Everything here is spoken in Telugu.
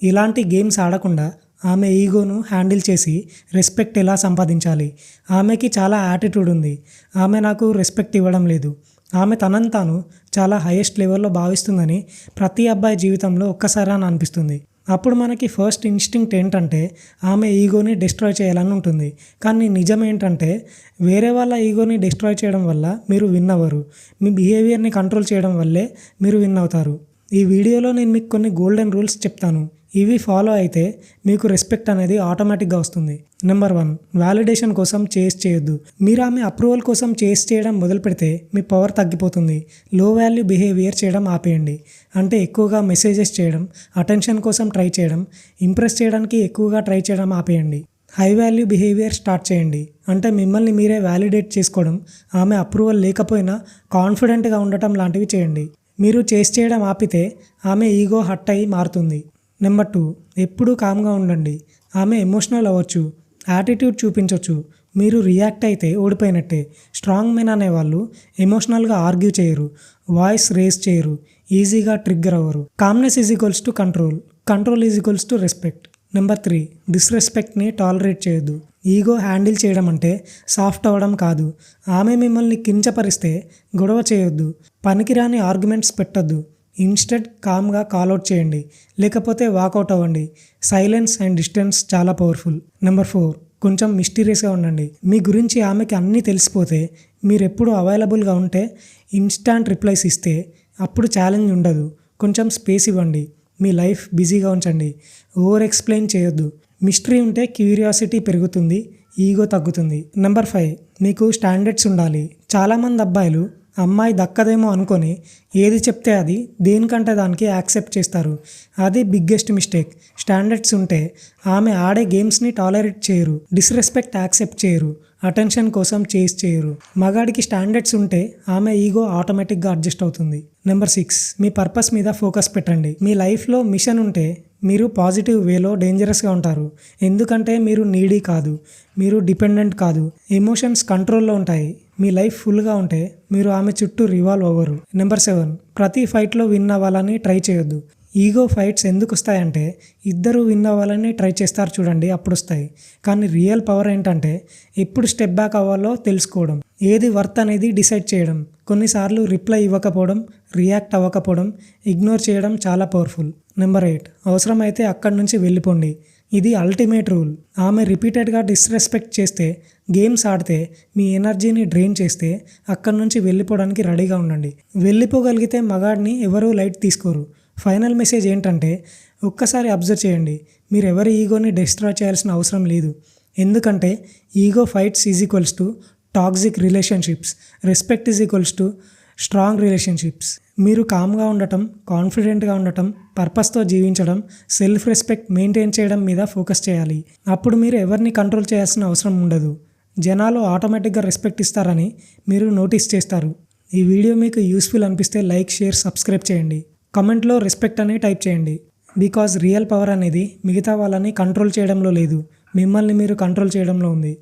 ఇలాంటి గేమ్స్ ఆడకుండా ఆమె ఈగోను హ్యాండిల్ చేసి రెస్పెక్ట్ ఎలా సంపాదించాలి. ఆమెకి చాలా యాటిట్యూడ్ ఉంది. ఆమె నాకు రెస్పెక్ట్ ఇవ్వడం లేదు. ఆమె తనని తాను చాలా హైయెస్ట్ లెవెల్లో భావిస్తుందని ప్రతి అబ్బాయి జీవితంలో ఒక్కసారైనా అనిపిస్తుంది. అప్పుడు మనకి ఫస్ట్ ఇన్స్టింక్ట్ ఏంటంటే ఆమె ఈగోని డిస్ట్రాయ్ చేయాలని ఉంటుంది. కానీ నిజం ఏంటంటే వేరే వాళ్ళ ఈగోని డిస్ట్రాయ్ చేయడం వల్ల మీరు విన్ అవ్వరు. మీ బిహేవియర్ని కంట్రోల్ చేయడం వల్లే మీరు విన్ అవుతారు. ఈ వీడియోలో నేను మీకు కొన్ని గోల్డెన్ రూల్స్ చెప్తాను. ఇవి ఫాలో అయితే మీకు రెస్పెక్ట్ అనేది ఆటోమేటిక్గా వస్తుంది. నెంబర్ 1, వ్యాలిడేషన్ కోసం చేస్ చేయొద్దు. మీరు ఆమె అప్రూవల్ కోసం చేస్ చేయడం మొదలు పెడితే మీ పవర్ తగ్గిపోతుంది. లో వాల్యూ బిహేవియర్ చేయడం ఆపేయండి. అంటే ఎక్కువగా మెసేజెస్ చేయడం, అటెన్షన్ కోసం ట్రై చేయడం, ఇంప్రెస్ చేయడానికి ఎక్కువగా ట్రై చేయడం ఆపేయండి. హై వాల్యూ బిహేవియర్ స్టార్ట్ చేయండి. అంటే మిమ్మల్ని మీరే వ్యాలిడేట్ చేసుకోవడం, ఆమె అప్రూవల్ లేకపోయినా కాన్ఫిడెంట్గా ఉండటం లాంటివి చేయండి. మీరు చేస్ చేయడం ఆపితే ఆమె ఈగో హర్ట్ అయ్యి మారుతుంది. నెంబర్ 2, ఎప్పుడూ కామ్గా ఉండండి. ఆమె ఎమోషనల్ అవ్వచ్చు, యాటిట్యూడ్ చూపించవచ్చు. మీరు రియాక్ట్ అయితే ఓడిపోయినట్టే. స్ట్రాంగ్ మెన్ అనేవాళ్ళు ఎమోషనల్గా ఆర్గ్యూ చేయరు, వాయిస్ రేస్ చేయరు, ఈజీగా ట్రిగ్గర్ అవ్వరు. Calmness is equals to control, control is equals to respect. Number 3, డిస్రెస్పెక్ట్ని టాలరేట్ చేయొద్దు. ఈగో హ్యాండిల్ చేయడం అంటే సాఫ్ట్ అవ్వడం కాదు. ఆమె మిమ్మల్ని కించపరిస్తే గొడవ చేయొద్దు, పనికిరాని ఆర్గ్యుమెంట్స్ పెట్టొద్దు. ఇన్స్టెడ్ కామ్గా కాల్అవుట్ చేయండి, లేకపోతే వాకౌట్ అవ్వండి. సైలెన్స్ అండ్ డిస్టెన్స్ చాలా పవర్ఫుల్. నెంబర్ 4, కొంచెం మిస్టీరియస్గా ఉండండి. మీ గురించి ఆమెకి అన్నీ తెలిసిపోతే, మీరు ఎప్పుడు అవైలబుల్గా ఉంటే, ఇన్స్టాంట్ రిప్లైస్ ఇస్తే అప్పుడు ఛాలెంజ్ ఉండదు. కొంచెం స్పేస్ ఇవ్వండి. మీ లైఫ్ బిజీగా ఉంచండి. ఓవర్ ఎక్స్ప్లెయిన్ చేయొద్దు. మిస్టరీ ఉంటే క్యూరియాసిటీ పెరుగుతుంది, ఈగో తగ్గుతుంది. నెంబర్ 5, మీకు స్టాండర్డ్స్ ఉండాలి. చాలామంది అబ్బాయిలు అమ్మాయి దక్కదేమో అనుకొని ఏది చెప్తే అది దేనికంటే దానికి యాక్సెప్ట్ చేస్తారు. అది బిగ్గెస్ట్ మిస్టేక్. స్టాండర్డ్స్ ఉంటే ఆమె ఆడే గేమ్స్ని టాలరేట్ చేయరు, డిస్రెస్పెక్ట్ యాక్సెప్ట్ చేయరు, అటెన్షన్ కోసం చేస్ చేయరు. మగాడికి స్టాండర్డ్స్ ఉంటే ఆమె ఈగో ఆటోమేటిక్గా అడ్జస్ట్ అవుతుంది. నెంబర్ 6, మీ పర్పస్ మీద ఫోకస్ పెట్టండి. మీ లైఫ్లో మిషన్ ఉంటే మీరు పాజిటివ్ వేలో డేంజరస్గా ఉంటారు. ఎందుకంటే మీరు నీడీ కాదు, మీరు డిపెండెంట్ కాదు. ఎమోషన్స్ కంట్రోల్లో ఉంటాయి. మీ లైఫ్ ఫుల్గా ఉంటే మీరు ఆమె చుట్టూ రివాల్వ్ అవ్వరు. నెంబర్ 7, ప్రతి ఫైట్లో విన్ అవ్వాలని ట్రై చేయొద్దు. ఈగో ఫైట్స్ ఎందుకు వస్తాయంటే ఇద్దరు విన్ అవ్వాలని ట్రై చేస్తారు చూడండి, అప్పుడు వస్తాయి. కానీ రియల్ పవర్ ఏంటంటే ఎప్పుడు స్టెప్ బ్యాక్ అవ్వాలో తెలుసుకోవడం, ఏది వర్త్ అనేది డిసైడ్ చేయడం. కొన్నిసార్లు రిప్లై ఇవ్వకపోవడం, రియాక్ట్ అవ్వకపోవడం, ఇగ్నోర్ చేయడం చాలా పవర్ఫుల్. నెంబర్ 8, అవసరమైతే అక్కడి నుంచి వెళ్ళిపోండి. ఇది అల్టిమేట్ రూల్. ఆమె రిపీటెడ్గా డిస్రెస్పెక్ట్ చేస్తే, గేమ్స్ ఆడితే, మీ ఎనర్జీని డ్రైన్ చేస్తే అక్కడి నుంచి వెళ్ళిపోవడానికి రెడీగా ఉండండి. వెళ్ళిపోగలిగితే మగాడిని ఎవరూ లైట్ తీసుకోరు. ఫైనల్ మెసేజ్ ఏంటంటే ఒక్కసారి అబ్జర్వ్ చేయండి. మీరు ఎవరి ఈగోని డిస్ట్రాయ్ చేయాల్సిన అవసరం లేదు. ఎందుకంటే ego fights is equals to toxic relationships, respect is equals to strong relationships. మీరు కామ్గా ఉండటం, కాన్ఫిడెంట్గా ఉండటం, పర్పస్తో జీవించడం, సెల్ఫ్ రెస్పెక్ట్ మెయింటైన్ చేయడం మీద ఫోకస్ చేయాలి. అప్పుడు మీరు ఎవరిని కంట్రోల్ చేయాల్సిన అవసరం ఉండదు. జనాలు ఆటోమేటిక్గా రెస్పెక్ట్ ఇస్తారని మీరు నోటీస్ చేస్తారు. ఈ వీడియో మీకు యూస్ఫుల్ అనిపిస్తే లైక్, షేర్, సబ్స్క్రైబ్ చేయండి. కమెంట్లో రెస్పెక్ట్ అని టైప్ చేయండి. బికాజ్ రియల్ పవర్ అనేది మిగతా వాళ్ళని కంట్రోల్ చేయడంలో లేదు, మిమ్మల్ని మీరు కంట్రోల్ చేయడంలో ఉంది.